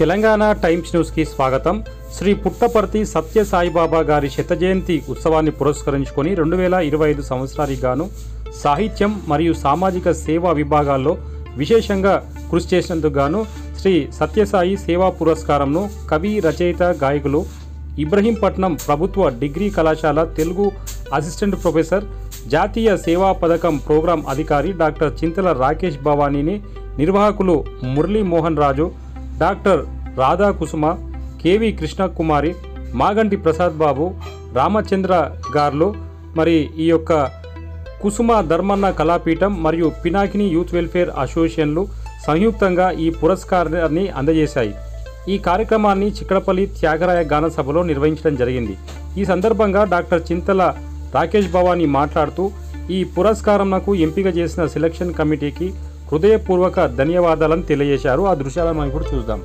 Telangana times న్యూస్కి స్వాగతం. శ్రీ పుట్టపర్తి సత్య సాయిబాబా గారి శత జయంతి ఉత్సవాన్ని పురస్కరించుకొని 2025 సంవత్సరానికి గాను సాహిత్యం మరియు సామాజిక సేవా విభాగాల్లో విశేషంగా కృషి చేసినందుకు గాను శ్రీ సత్యసాయి సేవా పురస్కారంను కవి, రచయిత, గాయకులు ఇబ్రహీంపట్నం ప్రభుత్వ డిగ్రీ కళాశాల తెలుగు అసిస్టెంట్ ప్రొఫెసర్, జాతీయ సేవా పథకం ప్రోగ్రాం అధికారి డాక్టర్ చింతల రాకేష్ భవానీని, నిర్వాహకులు మురళీ మోహన్ రాజు, డాక్టర్ రాధా కుసుమ, కేవి కృష్ణకుమారి, మాగంటి ప్రసాద్ బాబు, రామచంద్ర గార్లు, మరి ఈ యొక్క కుసుమ ధర్మన్న కళాపీఠం మరియు పినాకిని యూత్ వెల్ఫేర్ అసోసియేషన్లు సంయుక్తంగా ఈ పురస్కారాన్ని అందజేశాయి. ఈ కార్యక్రమాన్ని చిక్కడపల్లి త్యాగరాయ గాన సభలో నిర్వహించడం జరిగింది. ఈ సందర్భంగా డాక్టర్ చింతల రాకేష్ భవానీ మాట్లాడుతూ ఈ పురస్కారంకు ఎంపిక చేసిన సెలక్షన్ కమిటీకి హృదయపూర్వక ధన్యవాదాలను తెలియజేశారు. ఆ దృశ్యాలను మనం ఇప్పుడు చూద్దాం.